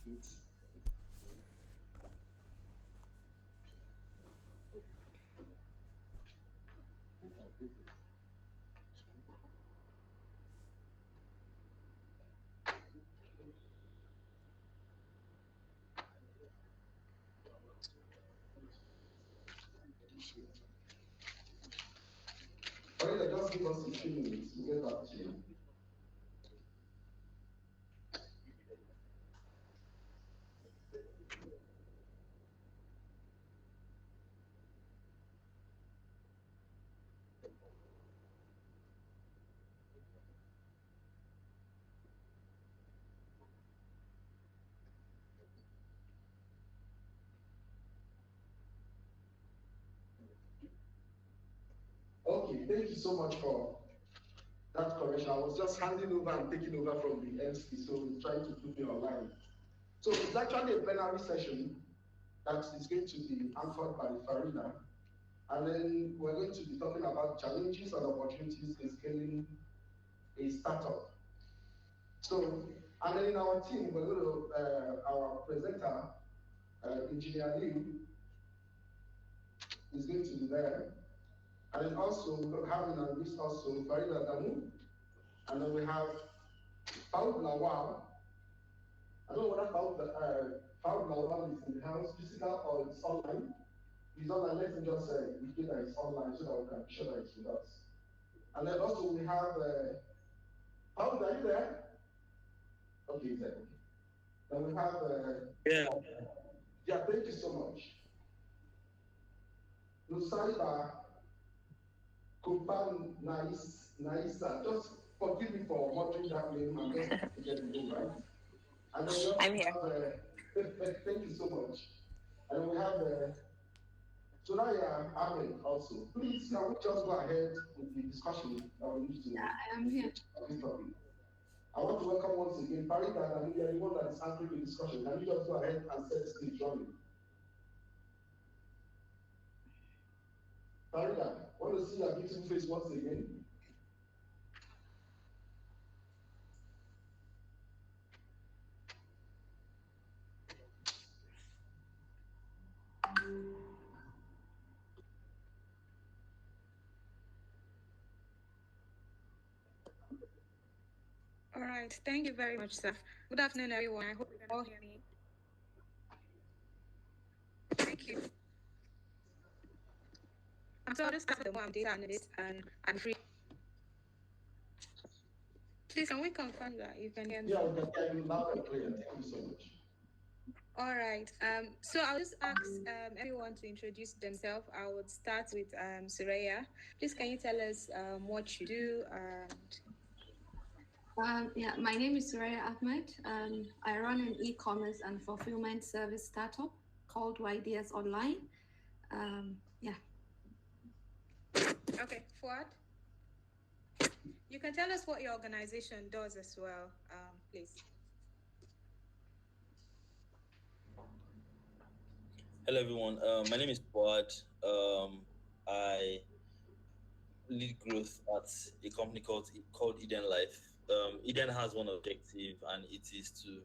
Just give us a few minutes to get back to you. Okay, thank you so much for that correction. I was just handing over and taking over from the MC, so we're trying to put me online. So it's actually a plenary session that is going to be answered by Farida. And then we're going to be talking about challenges and opportunities in scaling a startup. So, and then in our team, we're going to, our presenter, Engineer Liu, is going to be there. And then also, we're having on this also Farida Damu. And then we have Faud Lawal. I don't know whether Faud Lawal is in the house, physical or it's online. He's online. Let me just indicate that it's online so that we can be sure that it's with us. And then also we have Faud, are you there? Okay, he's there. Okay. Then we have yeah, thank you so much. Nusaiba Kupan Naisa. Just forgive me for murdering that name. I'm just to get the name right. And then we also I'm here. have, thank you so much. And then we have Surayyah Ahmad also. Please, can we just go ahead with the discussion that we need to? Yeah, I am here. I want to welcome once again Farida and anyone that is answering the discussion. Can you just go ahead and set the stage running? Farida, want to see your beautiful face once again? All right. Thank you very much, sir. Good afternoon, everyone. I hope you can all hear me. Thank you. I'm sorry to start the one data analyst and I'm free. Please, can we confirm that you can hear me? Yeah, we can hear you loud and clear. Thank you so much. All right. So I'll just ask everyone to introduce themselves. I would start with Surayyah. Please, can you tell us what you do? Yeah, my name is Surayyah Ahmad. I run an e-commerce and fulfillment service startup called YDS Online. Yeah. Okay, Fuad. You can tell us what your organization does as well, please. Hello, everyone. My name is Fuad. I lead growth at a company called Eden Life. Eden has one objective, and it is to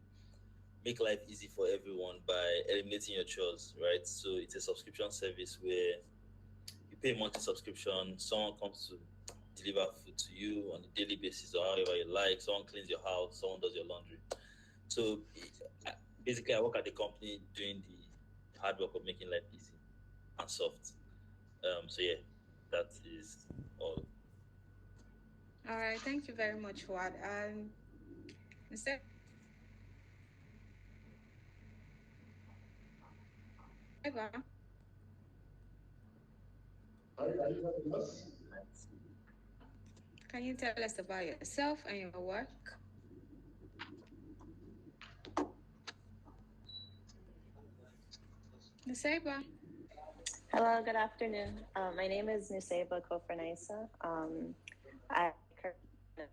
make life easy for everyone by eliminating your chores, right? So it's a subscription service where you pay a monthly subscription. Someone comes to deliver food to you on a daily basis or however you like. Someone cleans your house. Someone does your laundry. So basically, I work at the company doing the hard work of making life easy and soft. So yeah, that is all. All right, thank you very much, Fuad. Mr. Eva, Are you with us? can you tell us about yourself and your work? Nusaiba. Hello, good afternoon. My name is Nusaiba Kofranaisa. I currently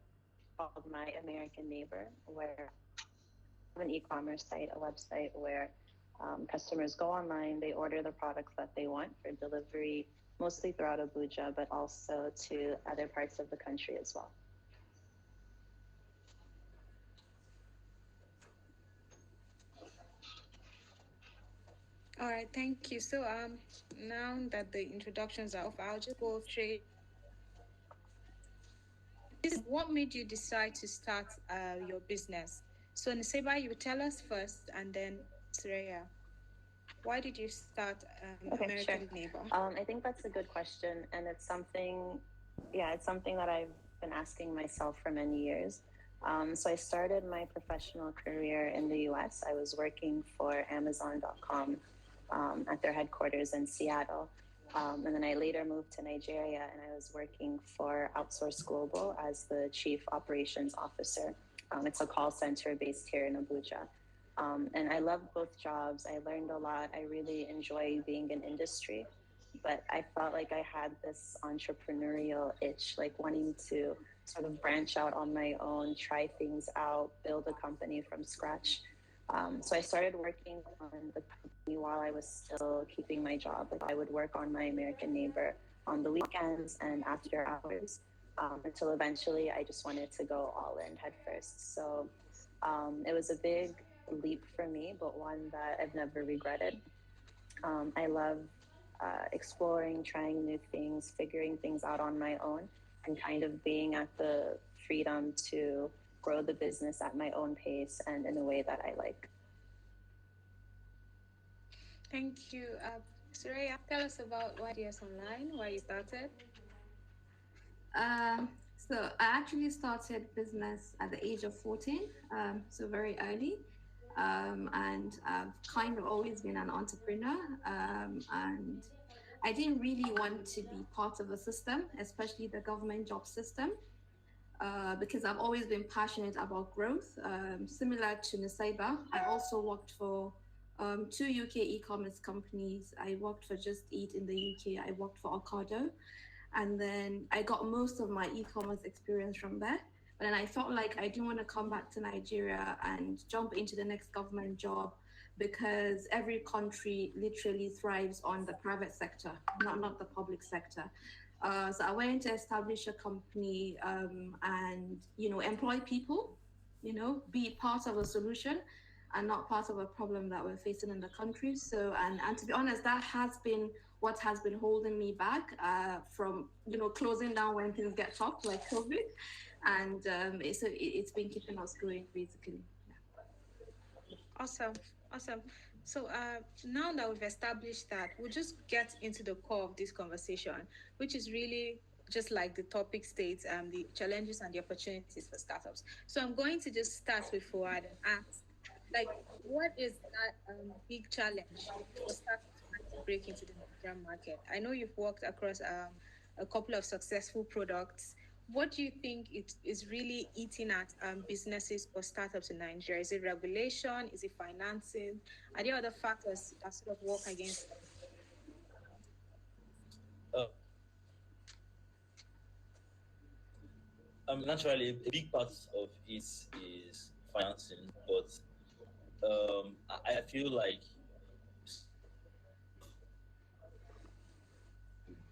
called My American Neighbor, where I have an e-commerce site, a website where customers go online, they order the products that they want for delivery, mostly throughout Abuja, but also to other parts of the country as well. All right, thank you. So now that the introductions are off, I'll just go straight. This what made you decide to start your business? So Niseba, you tell us first, and then Surayyah. Why did you start Okay, sure. American Neighbor? I think that's a good question, and it's something, yeah, it's something that I've been asking myself for many years. So I started my professional career in the US. I was working for Amazon.com at their headquarters in Seattle. And then I later moved to Nigeria and I was working for Outsource Global as the Chief Operations Officer. It's a call center based here in Abuja. And I loved both jobs. I learned a lot. I really enjoy being in industry. But I felt like I had this entrepreneurial itch, like wanting to sort of branch out on my own, try things out, build a company from scratch. So I started working on the company while I was still keeping my job. Like I would work on my American Neighbor on the weekends and after hours until eventually I just wanted to go all in head first. So it was a big leap for me, but one that I've never regretted. I love exploring, trying new things, figuring things out on my own, and kind of being at the freedom to grow the business at my own pace and in a way that I like. Thank you. Surayyah, tell us about YDS Online, why you started. So I actually started business at the age of 14, so very early. And I've kind of always been an entrepreneur. And I didn't really want to be part of a system, especially the government job system, because I've always been passionate about growth. Similar to Nisaiba, I also worked for two UK e-commerce companies. I worked for Just Eat in the UK. I worked for Ocado, and then I got most of my e-commerce experience from there. But then I felt like I didn't want to come back to Nigeria and jump into the next government job because every country literally thrives on the private sector, not the public sector. So I went to establish a company and employ people, be part of a solution and not part of a problem that we're facing in the country. So and to be honest, that has been what has been holding me back from closing down when things get tough like COVID, and it's been keeping us going basically. Awesome, awesome. So now that we've established that, we'll just get into the core of this conversation, which is really just like the topic states, the challenges and the opportunities for startups. So I'm going to just start with Fuad and ask, like, what is that big challenge for startups trying to break into the Nigerian market? I know you've worked across a couple of successful products. What do you think it is really eating at businesses or startups in Nigeria? Is it regulation? Is it financing? Are there other factors that sort of work against them? Naturally, a big part of it is financing, but I feel like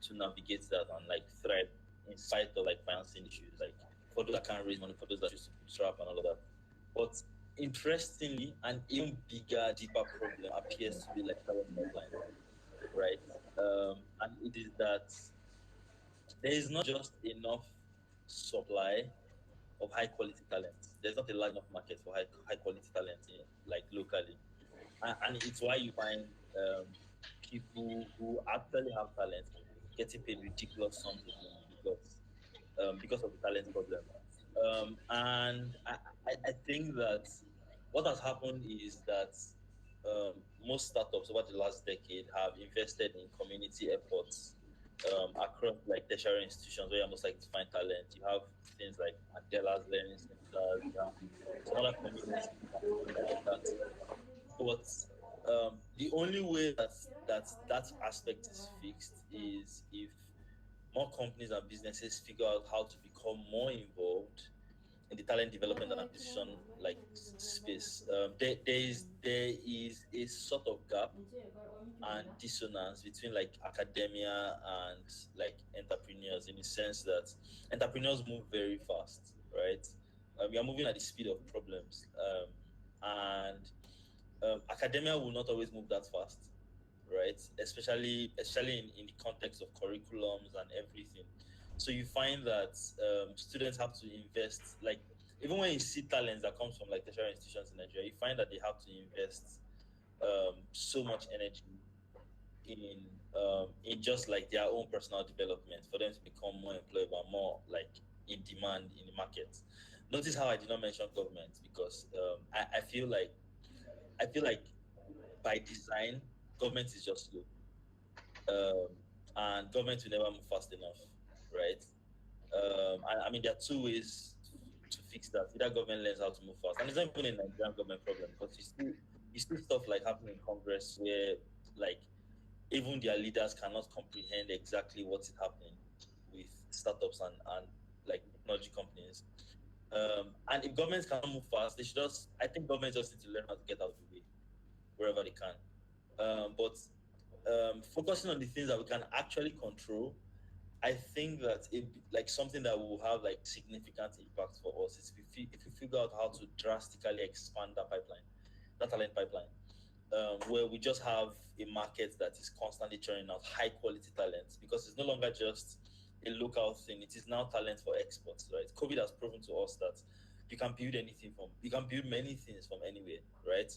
to navigate that and like thrive in spite of like financing issues, like for those that can't raise money, for those that choose to bootstrap and all of that. But interestingly, an even bigger, deeper problem appears to be like talent pipeline, right? And it is that there is not just enough supply of high quality talent. There's not a large enough market for high quality talent in, like locally, and it's why you find people who actually have talent getting paid ridiculous sums of money because of the talent problem. And I think that what has happened is that most startups over the last decade have invested in community efforts across like tertiary institutions where you're most likely to find talent. You have things like Mandela's Learning Centers, you have some other communities like that. But the only way that aspect is fixed is if more companies and businesses figure out how to become more involved in the talent development and acquisition like space. There is a sort of gap and dissonance between like academia and like entrepreneurs, in the sense that entrepreneurs move very fast, right? We are moving at the speed of problems, and academia will not always move that fast. right? Especially in the context of curriculums and everything. So you find that students have to invest, like even when you see talents that comes from like tertiary institutions in Nigeria, you find that they have to invest so much energy in just like their own personal development for them to become more employable, more like in demand in the market. Notice how I did not mention government because I feel like by design government is just slow, um, and government will never move fast enough, right? And I mean there are two ways to fix that. Either government learns how to move fast, and it's not even a Nigerian government problem because you see stuff like happening in Congress where like even their leaders cannot comprehend exactly what is happening with startups and like technology companies. And if governments cannot move fast, they should just, I think governments just need to learn how to get out of the way wherever they can. But focusing on the things that we can actually control, I think that it like something that will have like significant impact for us is if we figure out how to drastically expand that pipeline, that talent pipeline, where we just have a market that is constantly churning out high quality talents because it's no longer just a local thing. It is now talent for exports, right? COVID has proven to us that you can build many things from anywhere, right?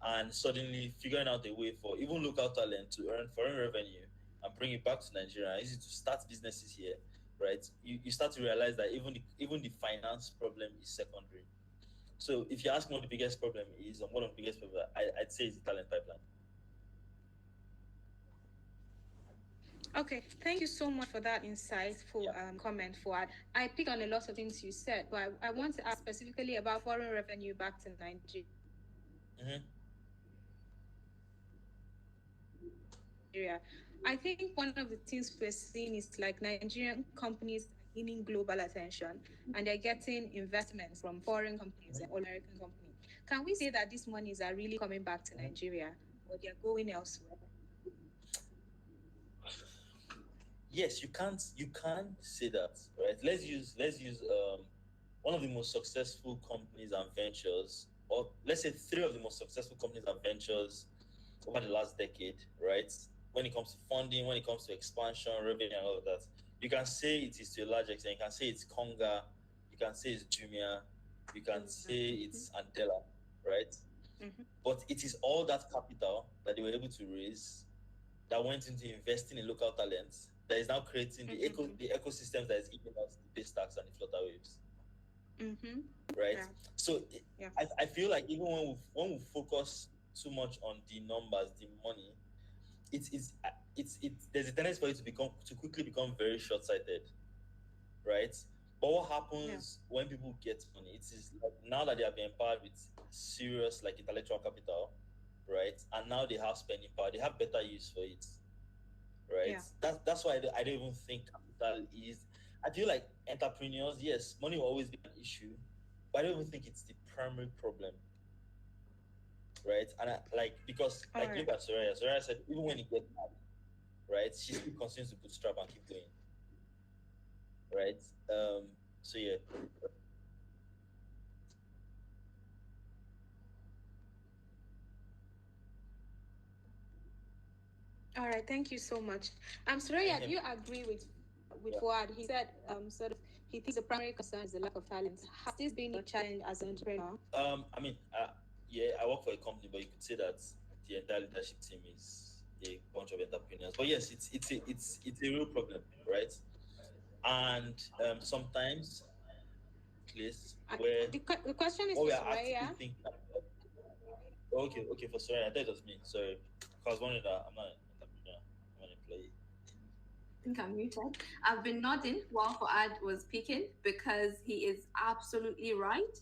And suddenly figuring out a way for even local talent to earn foreign revenue and bring it back to Nigeria, easy to start businesses here, right? You start to realize that even the finance problem is secondary. So if you ask me what the biggest problem is, and one of the biggest problems, I'd say is the talent pipeline. Okay, thank you so much for that insightful comment, Fuad. I picked on a lot of things you said, but I want to ask specifically about foreign revenue back to Nigeria. Mm-hmm. I think one of the things we're seeing is like Nigerian companies are gaining global attention and they're getting investments from foreign companies and all American companies. Can we say that these monies are really coming back to Nigeria or they're going elsewhere? Yes, you can't say that, right? Let's use one of the most successful companies and ventures, or let's say three of the most successful companies and ventures over the last decade, right? When it comes to funding, when it comes to expansion, revenue, and all of that, you can say it is to a large extent. You can say it's Conga, you can say it's Jumia, you can say it's Antela, right? But it is all that capital that they were able to raise that went into investing in local talents that is now creating the ecosystems that is giving us the Paystacks and the Flutter Waves. Right? Yeah. So I feel like even when we focus too much on the numbers, the money, it's there's a tendency for it to quickly become very short-sighted, right? But what happens when people get money? It is like now that they have been empowered with serious like intellectual capital, right? And now they have spending power, they have better use for it, right? That's why I don't even think capital is. I feel like entrepreneurs, yes, money will always be an issue, but I don't even think it's the primary problem, right? And because look at Surayyah. Surayyah said even when he gets mad, right, she still continues to bootstrap and keep going, right? So yeah. All right, thank you so much. Surayyah, do you agree with Fuad? He said sort of he thinks the primary concern is the lack of talent. Has this been a challenge as an entrepreneur? I mean, yeah, I work for a company, but you could say that the entire leadership team is a bunch of entrepreneurs. But yes, it's a real problem, right? And sometimes, place where the question is what for we are actively Surayyah. thinking about. Okay, for sorry, I thought it was me. Sorry, because I was wondering that I'm not an entrepreneur, I'm an employee. I think I'm muted. I've been nodding while Fuad was speaking because he is absolutely right.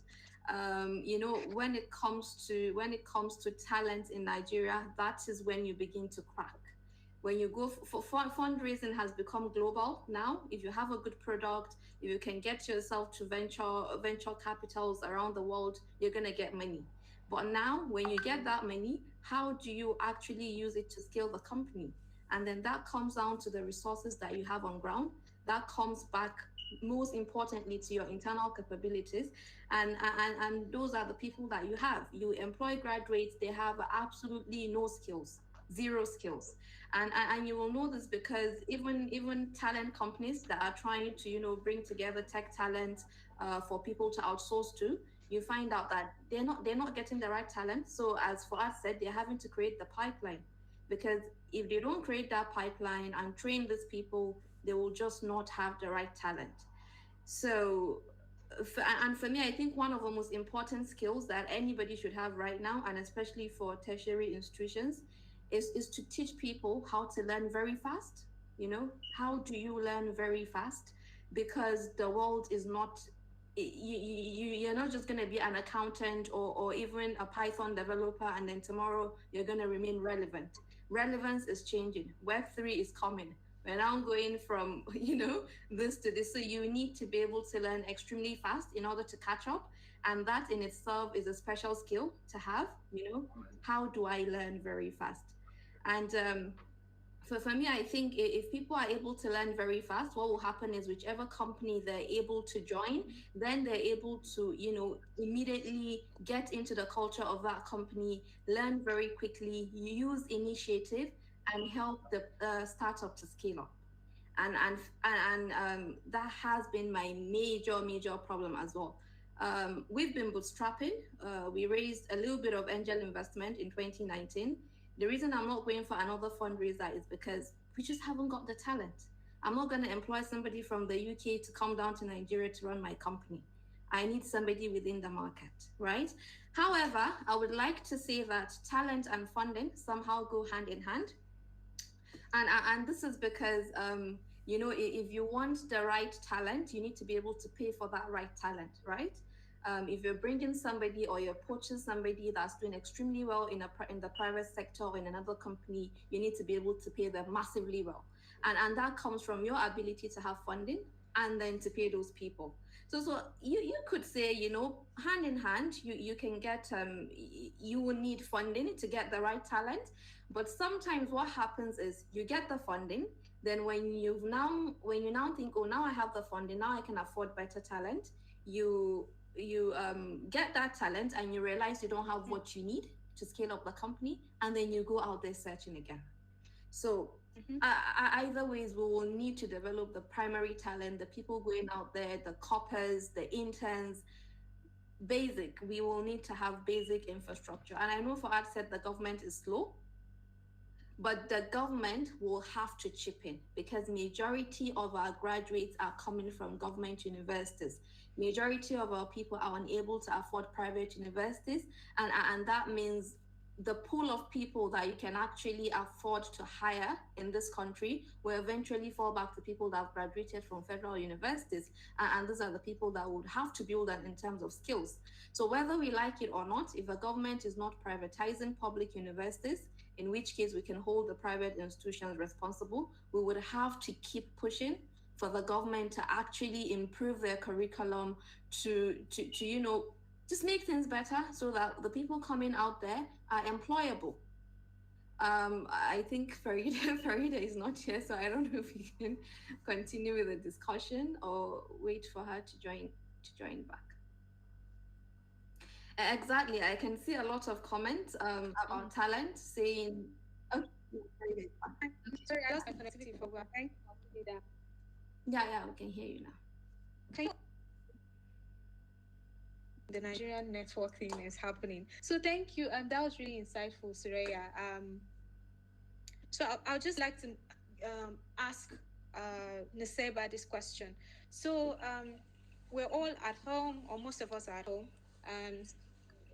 When it comes to talent in Nigeria, that is when you begin to crack. When you go for fundraising has become global now. If you have a good product, if you can get yourself to venture capitals around the world, you're gonna get money. But now, when you get that money, how do you actually use it to scale the company? And then that comes down to the resources that you have on ground. That comes back most importantly to your internal capabilities, and those are the people that you have. You employ graduates, they have absolutely no skills. zero skills. And you will know this because even talent companies that are trying to, bring together tech talent for people to outsource to, you find out that they're not getting the right talent. So as for us said, they're having to create the pipeline, because if they don't create that pipeline and train these people, they will just not have the right talent. So, and for me, I think one of the most important skills that anybody should have right now, and especially for tertiary institutions, is to teach people how to learn very fast. How do you learn very fast? Because the world is not, you're not just going to be an accountant or even a Python developer, and then tomorrow you're going to remain relevant. Relevance is changing. Web3 is coming. We're now going from, this to this. So you need to be able to learn extremely fast in order to catch up. And that in itself is a special skill to have, how do I learn very fast? And for me, I think if people are able to learn very fast, what will happen is whichever company they're able to join, then they're able to, immediately get into the culture of that company, learn very quickly, use initiative, and help the startup to scale up. And that has been my major problem as well. We've been bootstrapping. We raised a little bit of angel investment in 2019. The reason I'm not going for another fundraiser is because we just haven't got the talent. I'm not going to employ somebody from the UK to come down to Nigeria to run my company. I need somebody within the market, right? However, I would like to say that talent and funding somehow go hand in hand. And this is because, if you want the right talent, you need to be able to pay for that right talent, right? If you're bringing somebody or you're poaching somebody that's doing extremely well in the private sector or in another company, you need to be able to pay them massively well. And that comes from your ability to have funding and then to pay those people. So you could say, hand in hand, you can get, you will need funding to get the right talent. But sometimes what happens is you get the funding, then when you now think, oh, now I have the funding, now I can afford better talent, you get that talent and you realize you don't have what you need to scale up the company, and then you go out there searching again. So either ways, we will need to develop the primary talent, the people going out there, the coppers, the interns. Basic, we will need to have basic infrastructure. And I know Fuad said the government is slow, but the government will have to chip in, because majority of our graduates are coming from government universities. Majority of our people are unable to afford private universities, and that means the pool of people that you can actually afford to hire in this country will eventually fall back to people that have graduated from federal universities, and those are the people that would have to build that in terms of skills. So whether we like it or not, if the government is not privatizing public universities, in which case we can hold the private institutions responsible, we would have to keep pushing for the government to actually improve their curriculum to just make things better so that the people coming out there are employable. I think Farida is not here, so I don't know if we can continue with the discussion or wait for her to join back. Exactly, I can see a lot of comments about talent saying, oh, sorry, I lost my connectivity for work. Yeah, we can hear you now. Okay. The Nigerian network thing is happening. So thank you. That was really insightful, Surayyah. So I'll just like to ask Nusaiba this question. So we're all at home, or most of us are at home,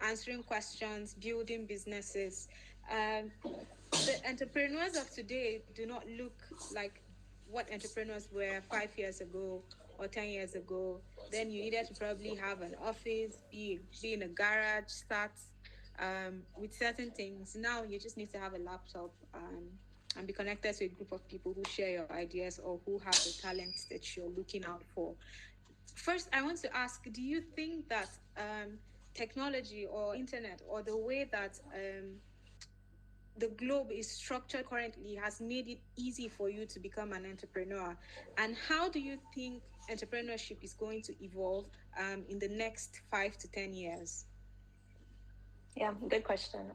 answering questions, building businesses. The entrepreneurs of today do not look like what entrepreneurs were 5 years ago or 10 years ago. Then you needed to probably have an office, be in a garage, start with certain things. Now you just need to have a laptop and be connected to a group of people who share your ideas or who have the talents that you're looking out for. First, I want to ask, do you think that technology or internet or the way that the globe is structured currently has made it easy for you to become an entrepreneur? And how do you think entrepreneurship is going to evolve in the next 5 to 10 years? Yeah, good question.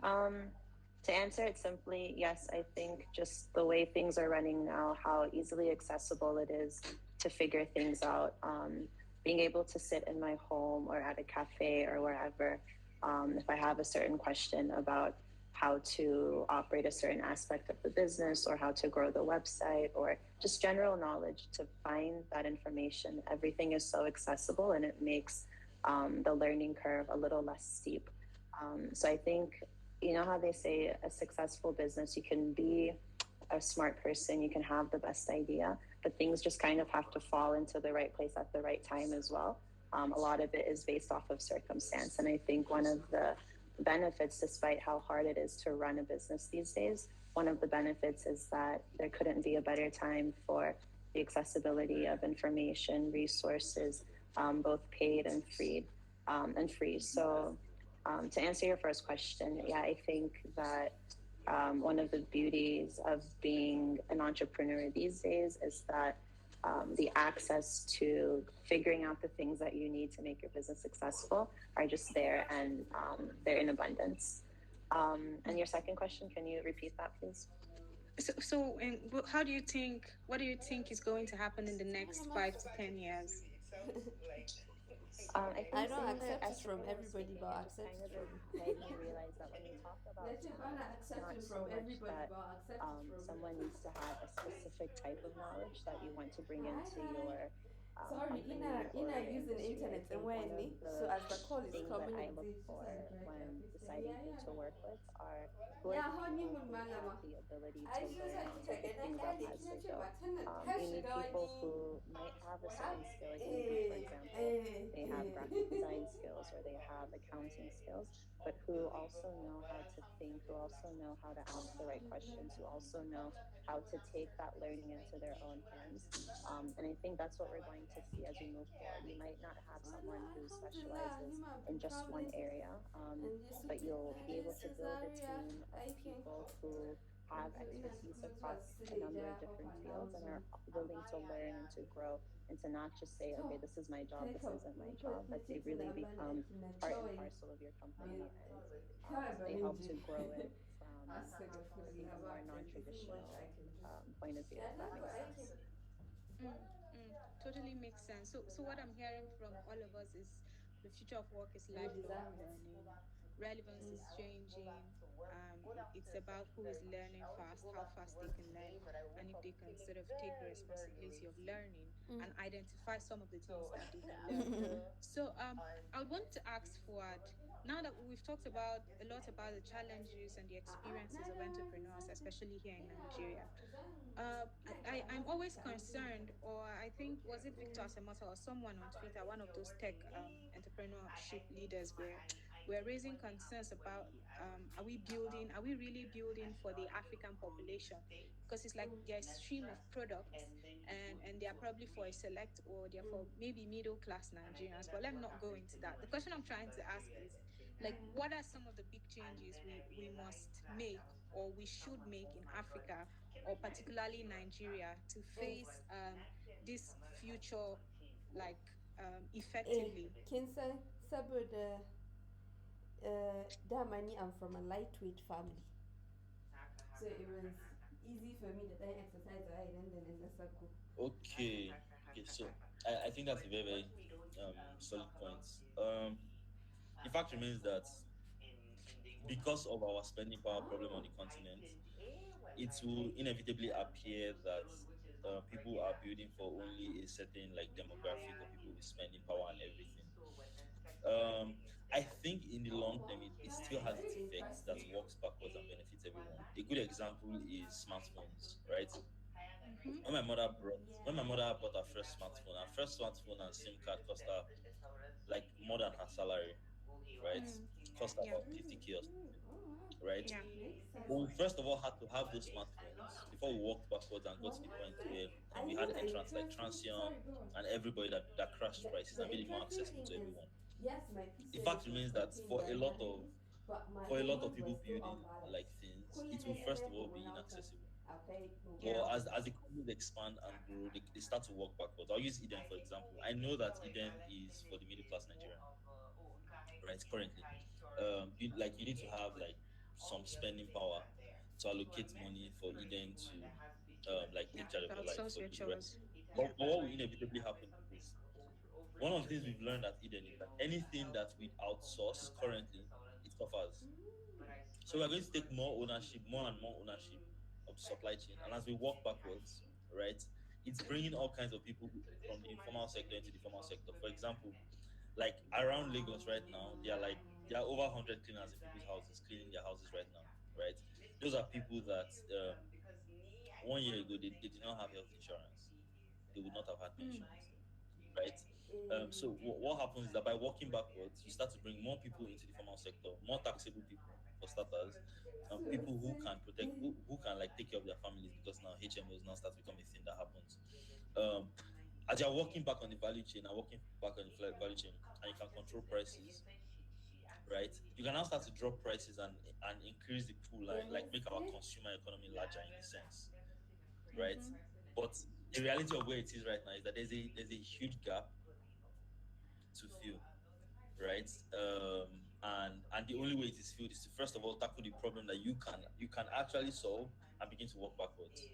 To answer it simply, yes, I think just the way things are running now, how easily accessible it is to figure things out. Being able to sit in my home or at a cafe or wherever, if I have a certain question about how to operate a certain aspect of the business or how to grow the website or just general knowledge, to find that information, everything is so accessible and it makes the learning curve a little less steep. So I think, you know how they say a successful business, you can be a smart person, you can have the best idea, but things just kind of have to fall into the right place at the right time as well. A lot of it is based off of circumstance. And I think one of the benefits, despite how hard it is to run a business these days, one of the benefits is that there couldn't be a better time for the accessibility of information, resources, both paid and free. So to answer your first question, yeah, I think that one of the beauties of being an entrepreneur these days is that the access to figuring out the things that you need to make your business successful are just there, and they're in abundance. And your second question, can you repeat that, please? So, and how do you think? What do you think is going to happen in the next 5 to 10 years? I I think don't similar accept as it to from what I was everybody, saying. but It I just accept kind it of from. made me realize that when we talk about I time, not it's accept not it from so much everybody, that but I accept it from. someone needs to have a specific type of knowledge that you want to bring Hi, into hi. your Sorry, company or Ina your using industry. I internet and think one when of me. So the as the call is things that coming, I it look is just for like right there. when Yeah, deciding who yeah, to yeah. work with are who are Yeah, the honey people mun who have malama. the ability Ai to shi learn yasa and to kika pick ga na things up kyale as kina they ce go. matan nan ta You need shiga people wani who might have a har certain skill, like maybe, for example, they have graphic design skills or they have accounting skills, but who also know how to think, who also know how to ask the right questions, who also know how to take that learning into their own hands. And I think that's what we're going to see as we move forward. You might not have someone who Alhamdulillah, specializes Halima, I've in been just one traveling area, and just but you'll be able to su build a Zaria team of aikin people who have yanzu ina ta expertise kuma zuwa across su a number of Suleja up different and down fields and are zone. willing to learn and to grow and to not just say, okay, To, this is my job, kai this kam, isn't my ni kawai job, na but ce they kina really bani become aikin nan part and kawai. parcel of your company, and Kawai they bari help je. to grow it from a Astagfirullah, more ba this is what non-traditional I can do. point of view, Ya if na that ku makes aikin. sense. Totally makes sense. So what I'm hearing from all of us is the future of work is With lifelong design. learning. Relevance is changing. It's about who is learning fast, how fast they can learn, and if they can sort of take the responsibility of learning and identify some of the things that they can learn. So I would want to ask Fuad, now that we've talked about a lot about the challenges and the experiences of entrepreneurs, especially here in Nigeria, I'm always concerned, or I think, was it Victor Asemata or someone on Twitter, one of those tech entrepreneurship leaders, where we're raising concerns about are we really building for the African population? Because it's like there's a stream of products, and they are probably for a select, or they're for maybe middle class Nigerians. But let me not go into that. The question I'm trying to ask is, like, what are some of the big changes we must make or we should make in Africa, or particularly Nigeria, to face this future, like, effectively? Kin san saboda dama ni I'm from a lightweight family. So it was easy for me to then exercise I and then in the circle. Okay, so I think that's a very, very solid point. The fact remains that because of our spending power problem on the continent, it will inevitably appear that people are building for only a certain like demographic of people with spending power and everything. I think in the long term, it still has its effects that works backwards and benefits everyone. A good example is smartphones, right? When my mother bought her first smartphone and SIM card cost her like more than her salary, right? Cost her Yeah. about 50K or something, right? Yeah. Makes But sense. we first of all had to have those smartphones before we walked backwards and got to the point where I we know had the entrants like interesting. Transsion Sorry, go on. and everybody that crashed prices The and made it more interesting accessible thing to is, everyone. yes, my The PC fact was remains that contained by batteries, but for a the lot of loads were people still building like unbalanced. things, it Kullum will dai first of airport all be wani auto. inaccessible. Okay, But no. as the companies expand and grow, they start to work backwards. I'll use Eden for example. I know that Eden is for the middle class Nigerian, right? Currently, you need to have like some spending power to allocate money for Eden to like take Yeah. charge To of your life outsource for your you, right? chores. But what will inevitably happen is one of the things we've learned at Eden is that anything that we outsource currently, it suffers. So we're going to take more ownership, more and more ownership of the supply chain. And as we walk backwards, right, it's bringing all kinds of people from the informal sector into the formal sector. For example, like around Lagos right now, there are over 100 cleaners in people's houses, cleaning their houses right now, right? Those are people that 1 year ago they did not have health insurance. They would not have had pensions, right? So what happens is that by working backwards, you start to bring more people into the formal sector, more taxable people for starters, people who can protect, who can like take care of their families because now HMOs now start to become a thing that happens. Um, as you're working back on the value chain and working back on the value chain, and you can control prices, right? You can now start to drop prices and increase the pool and like make our consumer economy larger in a sense, right? But the reality of where it is right now is that there's a huge gap to fill, right? And the only way it is filled is to first of all tackle the problem that you can actually solve and begin to work backwards,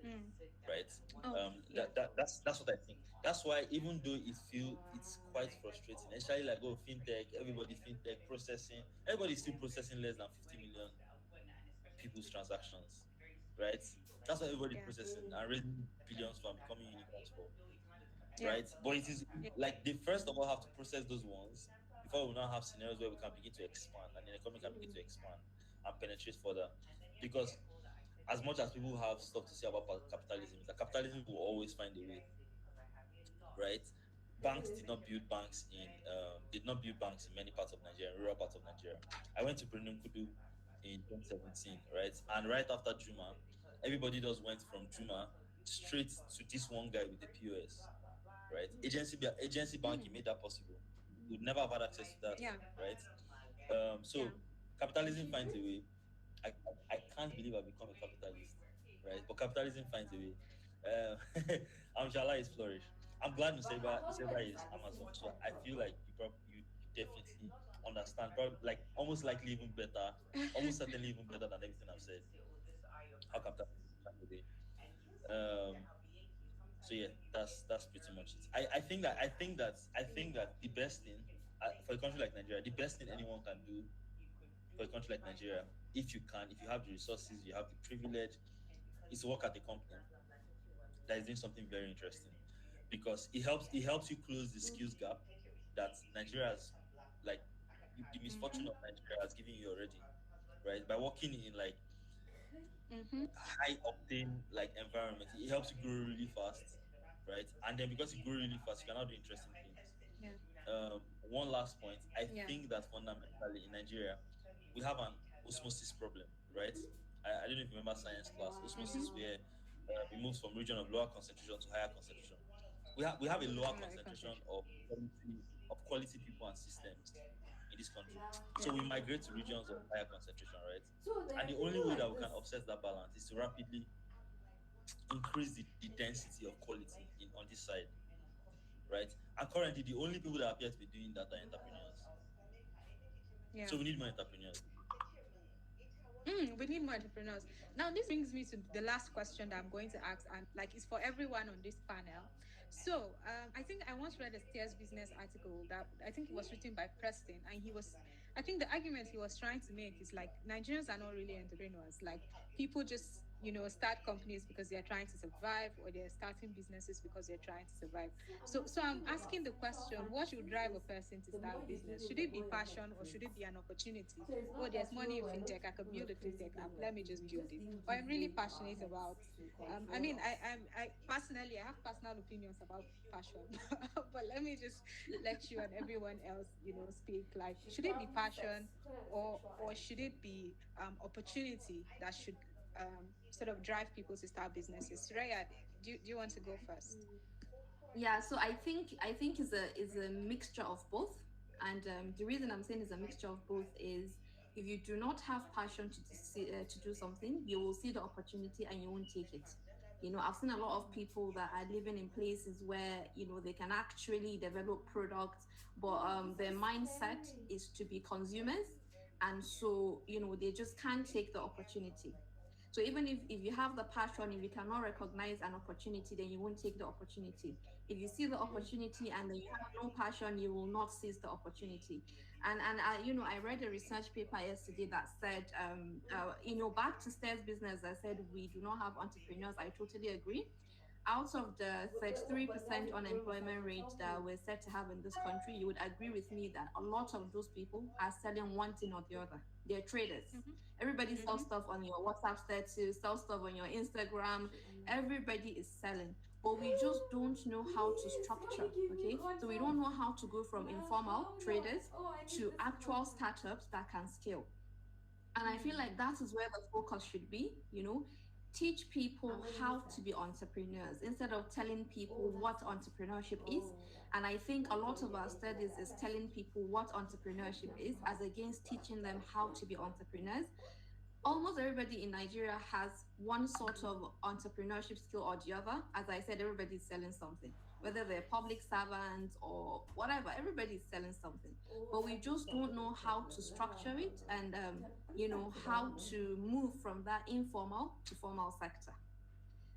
Mm. right? Oh, yeah. That's what I think. That's why even though it's quite frustrating, especially like fintech, everybody's still processing less than 50 million people's transactions, right? That's what everybody Yeah. processing and raising billions for and becoming unicorns for, Yeah. right? But it is Yeah. like they first of all have to process those ones before we now have scenarios where we can begin to expand and the economy can begin to expand and penetrate further. Because as much as people have stuff to say about capitalism, is that capitalism will always find a way, right? Banks did not build banks in many parts of Nigeria, rural parts of Nigeria. I went to Brunei Kudu in 2017, right? And right after Juma, everybody just went from Juma straight to this one guy with the POS, right? Agency banking made that possible. You would never have had access to that, Yeah. right? Yeah. So capitalism finds a way. I can't believe I've become a capitalist, right? But capitalism finds a way. Amshala is flourish. I'm glad Nuseba is Amazon. So I feel like you definitely understand, probably like almost likely even better, almost certainly even better than everything I've said. How capitalism finds a way. Um, so yeah, that's pretty much it. I think that the best thing for a country like Nigeria, the best thing anyone can do for a country like Nigeria, if you have the resources, you have the privilege, is to work at a company that is doing something very interesting, because it helps you close the skills gap that Nigeria has, like the misfortune of Nigeria has given you already, right? By working in like Mm-hmm. high octane like environment, it helps you grow really fast, right? And then because you grow really fast, you can now do interesting things. Yeah. One last point, I Yeah. think that fundamentally in Nigeria, we have an osmosis problem, right? I don't know if you remember science class. Osmosis, Mm-hmm. where we move from region of lower concentration to higher concentration. We have a lower All right. concentration Concentration. of quality people and systems in this country. So Yeah. we migrate to regions of higher concentration, right? So there And are the only people way that like we can this. offset that balance is to rapidly increase the density of quality on this side, right? And currently, the only people that appear to be doing that are entrepreneurs. Yeah. So we need more entrepreneurs. We need more entrepreneurs. Now, this brings me to the last question that I'm going to ask, and like it's for everyone on this panel. So, I think I once read a Steers Business article that I think it was written by Preston, and I think the argument he was trying to make is like Nigerians are not really entrepreneurs. Like people just, start companies because they're trying to survive, or they're starting businesses because they're trying to survive. So I'm Talking about asking the sexual question: what should fantasies drive a is person to the more start you do business? it, Should the it be more your head passion, or should it spins. be an opportunity? So it's Oh, not there's that money in we're not fintech. I could capable build a of fintech creating app. things Let like me you. just We build just it. didn't Or give I'm really way our passionate heads about. to I control mean, us. I personally, I have personal opinions about passion, but let me just let you and everyone else, speak. Like, She's should it be probably passion, kind of or should it be opportunity that should sort of drive people to start businesses? Surayyah, do you want to go first? Yeah, so I think is a mixture of both, and the reason I'm saying is a mixture of both is if you do not have passion to do something, you will see the opportunity and you won't take it. I've seen a lot of people that are living in places where they can actually develop products, but their mindset is to be consumers, And so, they just can't take the opportunity. So even if you have the passion, if you cannot recognize an opportunity, then you won't take the opportunity. If you see the opportunity and then you have no passion, you will not seize the opportunity. And I read a research paper yesterday that said, back to stairs business, I said we do not have entrepreneurs. I totally agree. Out of the 33% unemployment rate that we're set to have in this country, you would agree with me that a lot of those people are selling one thing or the other. They're traders. Mm-hmm. Everybody sells Mm-hmm. stuff on your WhatsApp status, sells stuff on your Instagram. Everybody is selling. But we just don't know how to structure, okay? So we don't know how to go from informal traders to actual startups that can scale. And I feel like that is where the focus should be, teach people how to be entrepreneurs instead of telling people what entrepreneurship is. And I think a lot of our studies is telling people what entrepreneurship is as against teaching them how to be entrepreneurs. Almost everybody in Nigeria has one sort of entrepreneurship skill or the other. As I said, everybody's selling something, whether they're public servants or whatever, everybody's selling something. But we just don't know how to structure it and, how to move from that informal to formal sector.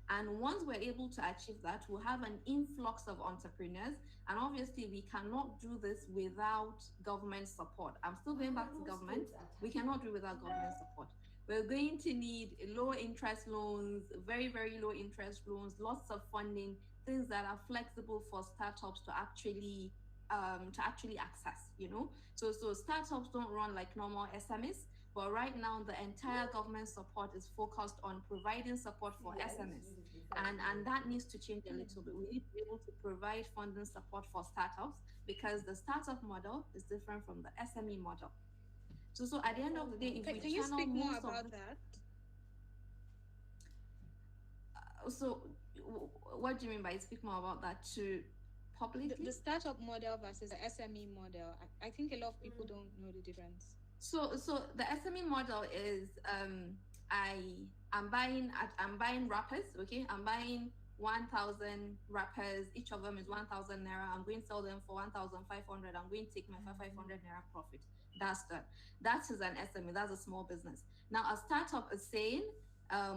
And once we're able to achieve that, we'll have an influx of entrepreneurs. And obviously, we cannot do this without government support. I'm still going back to government. We cannot do it without government support. We're going to need low interest loans, very, very low interest loans, lots of funding, things that are flexible for startups to actually access, So startups don't run like normal SMEs, but right now the entire government support is focused on providing support for SMEs. And that needs to change a little bit. We need to be able to provide funding support for startups because the startup model is different from the SME model. So at the end of the day, if we Can you channel speak more most about of that? So what do you mean by speak more about that to publicly? The startup model versus the SME model. I think a lot of people don't know the difference. So the SME model is I'm buying wrappers, okay? I'm buying 1,000 wrappers. Each of them is 1,000 naira. I'm going to sell them for 1,500. I'm going to take my 500 naira profit. That is an SME. That's a small business. Now a startup is saying,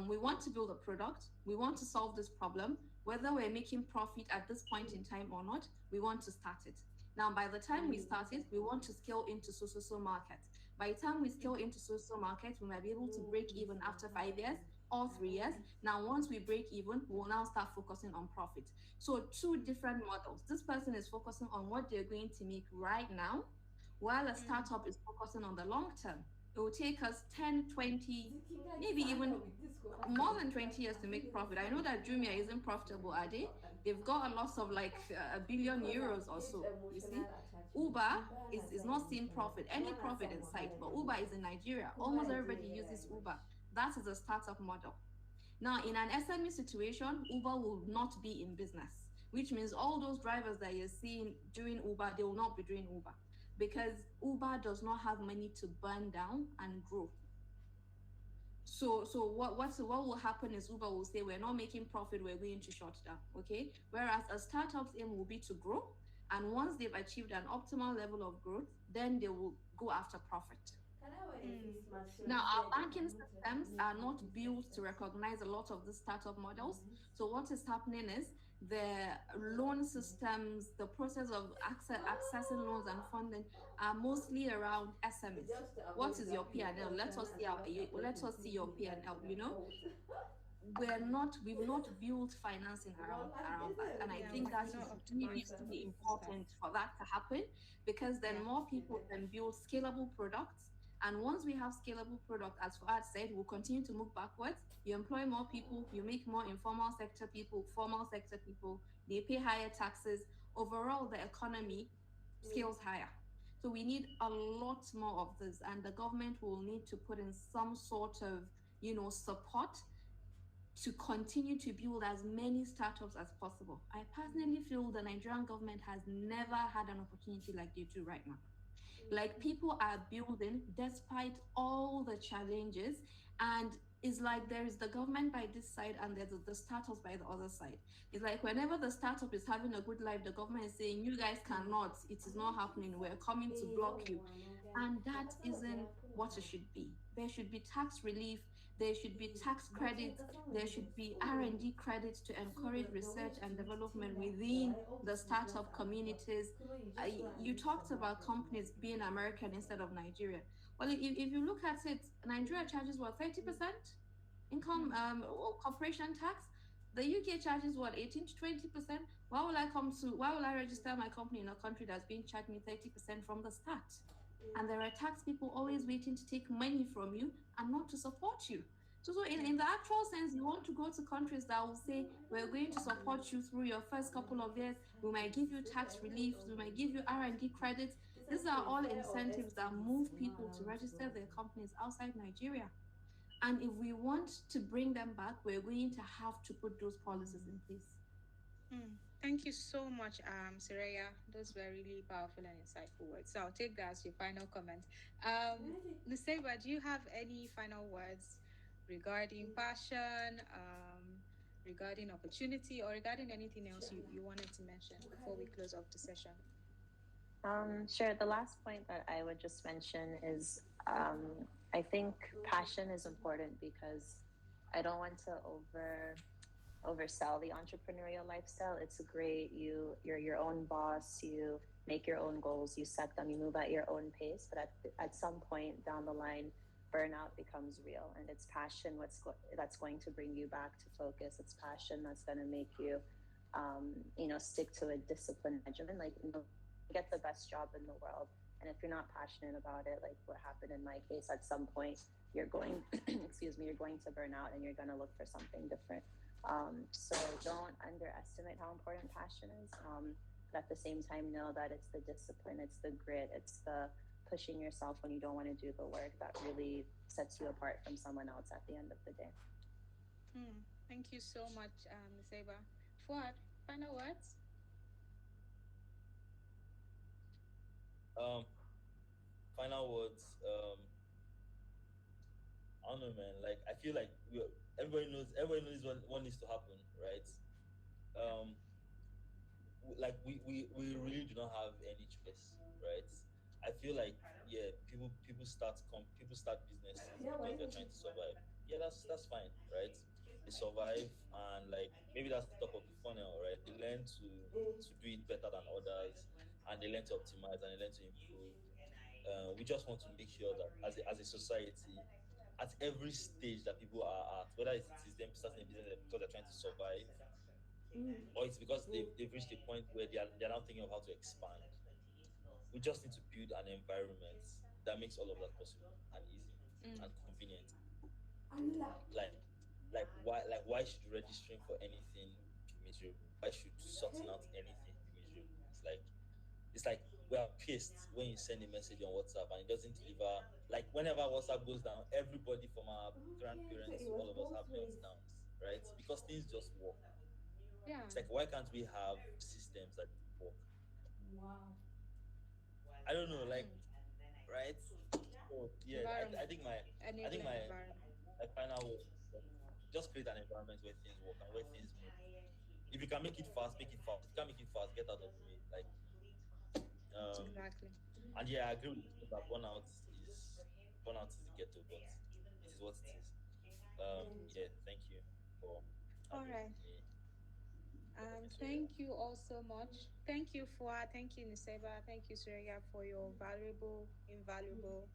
we want to build a product. We want to solve this problem. Whether we're making profit at this point in time or not, we want to start it. Now, by the time we start it, we want to scale into so markets. By the time we scale into so markets, we might be able to break even after 5 years or 3 years. Now, once we break even, we'll now start focusing on profit. So 2 different models. This person is focusing on what they're going to make right now, while a startup is focusing on the long term. It will take us 10, 20, maybe even more than 20 years to make profit. I know that Jumia isn't profitable, are they? They've got a loss of like €1 billion or so. You see, Uber is not seeing any profit in sight, but Uber is in Nigeria. Almost everybody uses Uber. That is a startup model. Now, in an SME situation, Uber will not be in business, which means all those drivers that you're seeing doing Uber, they will not be doing Uber because Uber does not have money to burn down and grow. So what will happen is Uber will say, we're not making profit, we're going to shut down, okay? Whereas a startup's aim will be to grow, and once they've achieved an optimal level of growth, then they will go after profit. Now, our banking systems are not built to recognize a lot of the startup models. So what is happening is the loan systems, the process of accessing loans and funding are mostly around SMEs. What is your P&L? Let us see your P&L, we've not built financing around that. And I think that is really important for that to happen, because then more people can build scalable products. And once we have scalable product, as Fuad said, we'll continue to move backwards. You employ more people, you make more informal sector people, formal sector people, they pay higher taxes. Overall, the economy scales higher. So we need a lot more of this, and the government will need to put in some sort of, support to continue to build as many startups as possible. I personally feel the Nigerian government has never had an opportunity like they do right now. Like, people are building despite all the challenges, and it's like there is the government by this side and there's the startups by the other side. It's like whenever the startup is having a good life, the government is saying, you guys cannot, it is not happening, we're coming to block you. And that isn't what it should be. There should be tax relief, there should be tax credits, there should be R&D credits to encourage research and development within the startup communities. You talked about companies being American instead of Nigerian. Well, if you look at it, Nigeria charges what, 30% income or corporation tax? The UK charges what, 18 to 20%? Why will I register my company in a country that's being charged me 30% from the start? And there are tax people always waiting to take money from you and not to support you. So in the actual sense, you want to go to countries that will say, we're going to support you through your first couple of years. We might give you tax relief. We might give you R&D credits. These are all incentives that move people to register their companies outside Nigeria. And if we want to bring them back, we're going to have to put those policies in place. Thank you so much, Surayyah. Those were really powerful and insightful words. So I'll take that as your final comment. Nuseba, do you have any final words regarding passion, regarding opportunity, or regarding anything else you wanted to mention before we close off the session? Sure. The last point that I would just mention is I think passion is important because I don't want to oversell the entrepreneurial lifestyle. It's great. You're your own boss. You make your own goals. You set them. You move at your own pace. But at some point down the line, burnout becomes real, and it's passion that's going to bring you back to focus. It's passion that's going to make you, stick to a disciplined regimen. Like, get the best job in the world, and if you're not passionate about it, like what happened in my case, at some point you're going, you're going to burn out, and you're going to look for something different. So don't underestimate how important passion is. But at the same time, know that it's the discipline, it's the grit, it's the pushing yourself when you don't want to do the work that really sets you apart from someone else at the end of the day. Thank you so much, Seba. Fuad, final words? Final words. I don't know, man. Like, I feel like everybody knows what needs to happen, right? Like we really do not have any choice, right? I feel like people start businesses because they're trying to survive. Yeah, that's fine, right? They survive, and like maybe that's the top of the funnel, right? They learn to do it better than others, and they learn to optimize, and they learn to improve. We just want to make sure that as a society, at every stage that people are at, whether it is them starting a business because they're trying to survive, or it's because they've reached a point where they're now thinking of how to expand. We just need to build an environment that makes all of that possible and easy and convenient. Why should registering for anything be miserable? Why should sorting out anything be miserable? It's like we are pissed when you send a message on WhatsApp and it doesn't deliver. Like whenever WhatsApp goes down, everybody from our grandparents to all of us have meltdowns, right? Because things just work. Yeah. It's like, why can't we have systems that work? Wow. I don't know, like, right? So yeah, I think my final word is just create an environment where things work and where things move. If you can make it fast, make it fast. If you can't make it fast, get out of the way. Like, Exactly. and yeah, I agree with you that burnout is the ghetto, but it is what it is. Yeah, thank you for All right. me. Thank you all so much. Thank you, Fuad. Thank you, Nuseba. Thank you, Surayyah, for your valuable, invaluable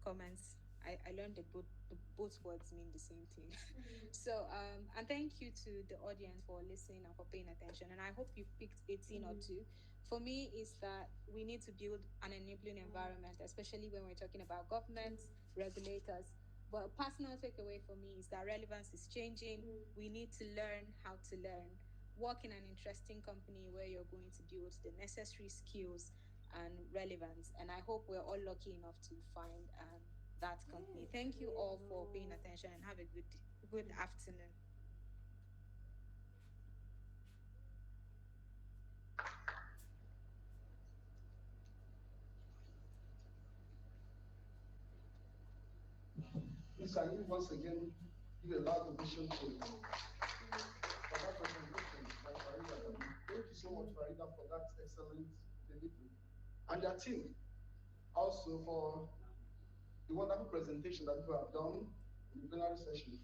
comments. I learned that both words mean the same thing. So, and thank you to the audience for listening and for paying attention. And I hope you picked a thing or two. For me, is that we need to build an enabling environment, especially when we're talking about governments, regulators. But a personal takeaway for me is that relevance is changing. We need to learn how to learn. Work in an interesting company where you're going to build the necessary skills and relevance. And I hope we're all lucky enough to find that company. Thank you all for paying attention and have a good afternoon. Please, can you once again give a loud ovation to for that presentation by Farida? Thank you so much, Farida, for that excellent delivery. And their team also for the wonderful presentation that you have done in the plenary session.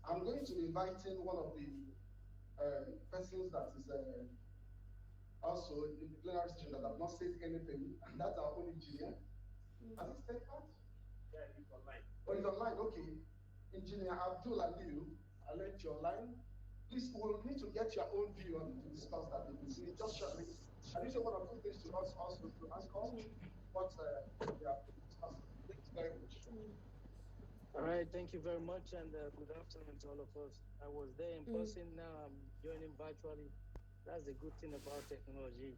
I'm going to invite in one of the persons that is also in the plenary session that have not said anything, and that's our own engineer. Has he stepped out? Yeah, he's online. Oh, he's online, okay. Engineer Abdul Aliu, I'll let you online. Please, we'll need to get your own view on to discuss that with you. Just shortly. I need one or two things to us also to ask us what we have discussed. Thank you very much. All right, thank you very much, and good afternoon to all of us. I was there in person, now I'm joining virtually. That's the good thing about technology.